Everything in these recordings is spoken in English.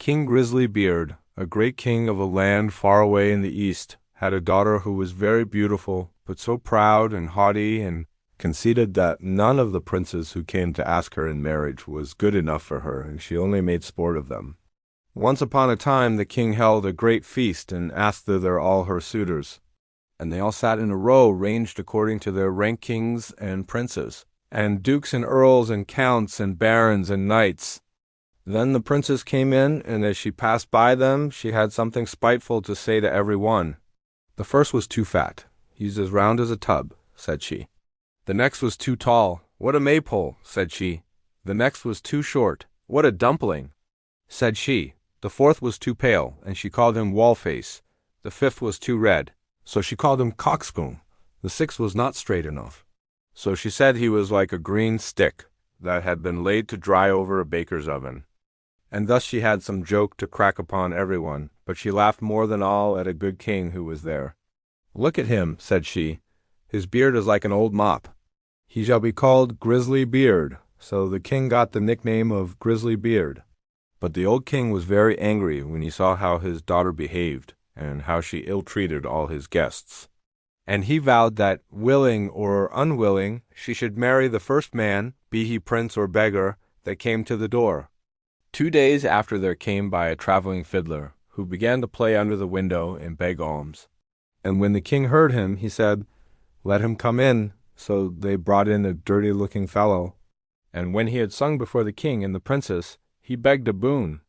King Grisly Beard, a great king of a land far away in the east, had a daughter who was very beautiful, but so proud and haughty and conceited that none of the princes who came to ask her in marriage was good enough for her, and she only made sport of them. Once upon a time the king held a great feast and asked thither all her suitors, and they all sat in a row ranged according to their rank, kings and princes, and dukes and earls and counts and barons and knights. Then the princess came in, and as she passed by them she had something spiteful to say to every one. The first was too fat. "He's as round as a tub," said she. The next was too tall. "What a maypole," said she. The next was too short. "What a dumpling," said she. The fourth was too pale, and she called him Wall-face. The fifth was too red, so she called him Coxcomb. The sixth was not straight enough, so she said he was like a green stick that had been laid to dry over a baker's oven. And thus she had some joke to crack upon everyone, but she laughed more than all at a good king who was there. "Look at him," said she. "His beard is like an old mop. He shall be called Grisly Beard." So the king got the nickname of Grisly Beard. But the old king was very angry when he saw how his daughter behaved, and how she ill-treated all his guests. And he vowed that, willing or unwilling, she should marry the first man, be he prince or beggar, that came to the door. 2 days after there came by a traveling fiddler, who began to play under the window and beg alms. And when the king heard him, he said, "Let him come in." So they brought in a dirty-looking fellow. And when he had sung before the king and the princess, he begged a boon.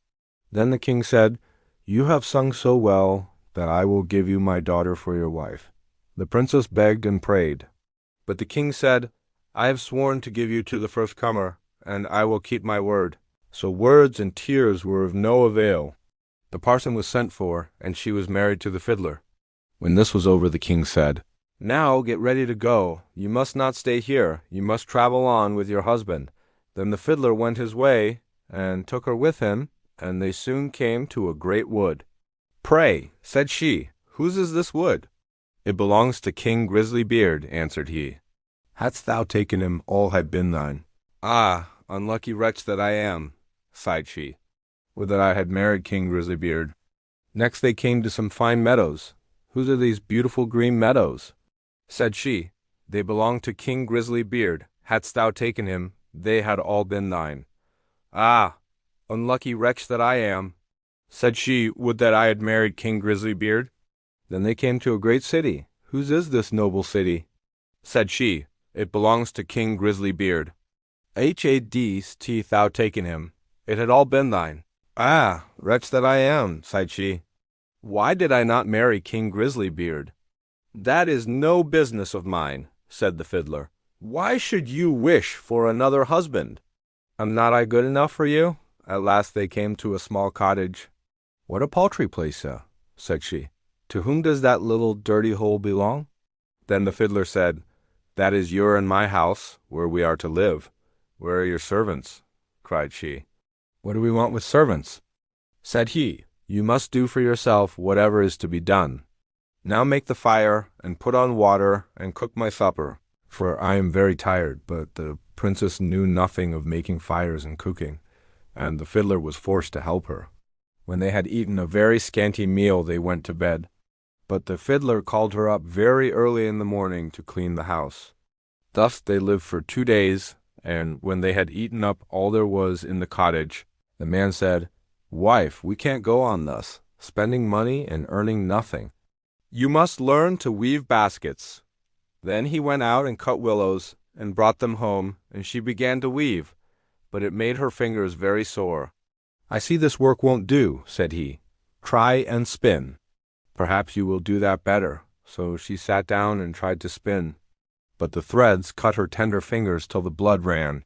Then the king said, "You have sung so well that I will give you my daughter for your wife." The princess begged and prayed. But the king said, "I have sworn to give you to the first comer, and I will keep my word." So words and tears were of no avail. The parson was sent for, and she was married to the fiddler. When this was over, the king said, "Now get ready to go. You must not stay here. You must travel on with your husband." Then the fiddler went his way, and took her with him, and they soon came to a great wood. "Pray," said she, "whose is this wood?" "It belongs to King Grisly Beard," answered he. "Hadst thou taken him, all had been thine." "Ah, unlucky wretch that I am," sighed she, "would that I had married King Grisly Beard." Next they came to some fine meadows. "Whose are these beautiful green meadows?" said she. "They belong to King Grisly Beard. Hadst thou taken him, they had all been thine." "Ah, unlucky wretch that I am," said she, "would that I had married King Grisly Beard." Then they came to a great city. "Whose is this noble city?" said she. "It belongs to King Grisly Beard." "Hadst thou taken him, it had all been thine." "Ah, wretch that I am," sighed she. "Why did I not marry King Grisly Beard?" "That is no business of mine," said the fiddler. "Why should you wish for another husband? Am not I good enough for you?" At last they came to a small cottage. "What a paltry place," said she. "To whom does that little dirty hole belong?" Then the fiddler said, "That is your and my house, where we are to live." "Where are your servants?" cried she. "What do we want with servants?" said he. "You must do for yourself whatever is to be done. Now make the fire, and put on water, and cook my supper, for I am very tired." But the princess knew nothing of making fires and cooking, and the fiddler was forced to help her. When they had eaten a very scanty meal, they went to bed. But the fiddler called her up very early in the morning to clean the house. Thus they lived for 2 days, and when they had eaten up all there was in the cottage, the man said, "Wife, we can't go on thus, spending money and earning nothing. You must learn to weave baskets." Then he went out and cut willows, and brought them home, and she began to weave, but it made her fingers very sore. "I see this work won't do," said he. "Try and spin. Perhaps you will do that better." So she sat down and tried to spin, but the threads cut her tender fingers till the blood ran.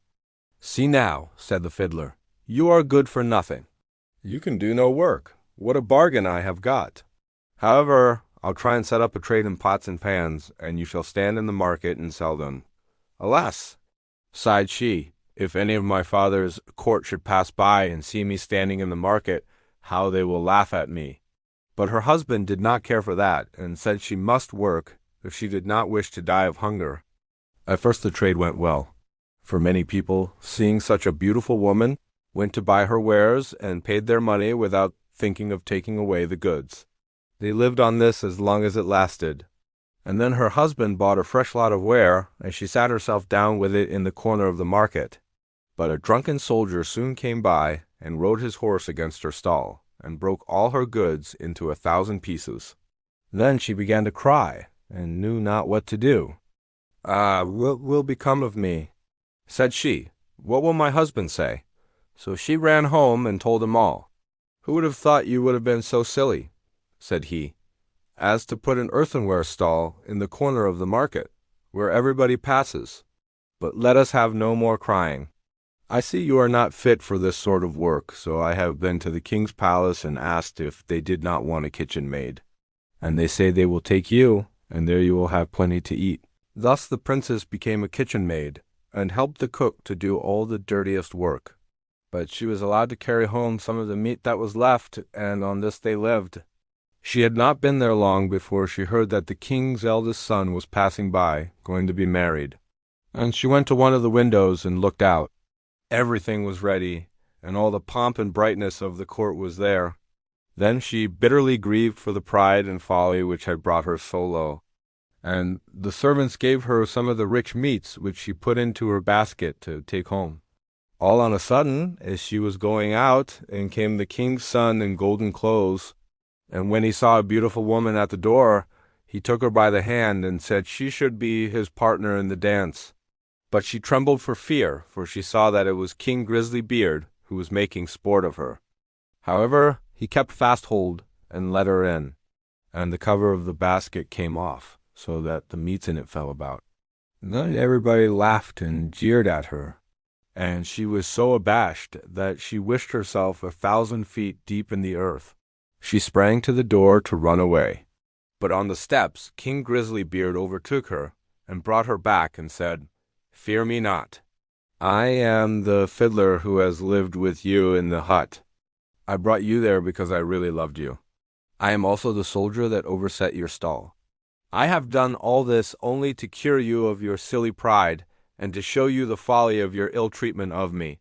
"See now," said the fiddler, "you are good for nothing. You can do no work. What a bargain I have got! However, I'll try and set up a trade in pots and pans, and you shall stand in the market and sell them." "Alas," sighed she, "if any of my father's court should pass by and see me standing in the market, how they will laugh at me." But her husband did not care for that, and said she must work if she did not wish to die of hunger. At first the trade went well, for many people, seeing such a beautiful woman, went to buy her wares, and paid their money without thinking of taking away the goods. They lived on this as long as it lasted. And then her husband bought a fresh lot of ware, and she sat herself down with it in the corner of the market. But a drunken soldier soon came by, and rode his horse against her stall, and broke all her goods into 1,000 pieces. Then she began to cry, and knew not what to do. "Ah, what will become of me?" said she. "What will my husband say?" So she ran home and told him all. "Who would have thought you would have been so silly," said he, "as to put an earthenware stall in the corner of the market, where everybody passes? But let us have no more crying. I see you are not fit for this sort of work, so I have been to the king's palace and asked if they did not want a kitchen maid. And they say they will take you, and there you will have plenty to eat." Thus the princess became a kitchen maid, and helped the cook to do all the dirtiest work. But she was allowed to carry home some of the meat that was left, and on this they lived. She had not been there long before she heard that the king's eldest son was passing by, going to be married. And she went to one of the windows and looked out. Everything was ready, and all the pomp and brightness of the court was there. Then she bitterly grieved for the pride and folly which had brought her so low. And the servants gave her some of the rich meats which she put into her basket to take home. All on a sudden, as she was going out, in came the king's son in golden clothes, and when he saw a beautiful woman at the door, he took her by the hand and said she should be his partner in the dance. But she trembled for fear, for she saw that it was King Grisly Beard, who was making sport of her. However, he kept fast hold and let her in, and the cover of the basket came off, so that the meats in it fell about. Then everybody laughed and jeered at her, and she was so abashed that she wished herself 1,000 feet deep in the earth. She sprang to the door to run away. But on the steps King Grisly Beard overtook her, and brought her back, and said, "Fear me not. I am the fiddler who has lived with you in the hut. I brought you there because I really loved you. I am also the soldier that overset your stall. I have done all this only to cure you of your silly pride, and to show you the folly of your ill treatment of me.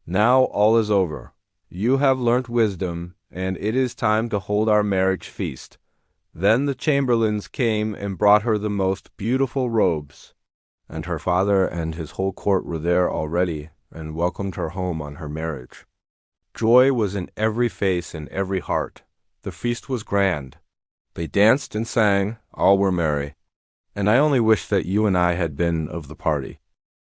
Now all is over. You have learnt wisdom, and it is time to hold our marriage feast." Then the chamberlains came and brought her the most beautiful robes, and her father and his whole court were there already, and welcomed her home on her marriage. Joy was in every face and every heart. The feast was grand. They danced and sang, all were merry, and I only wish that you and I had been of the party.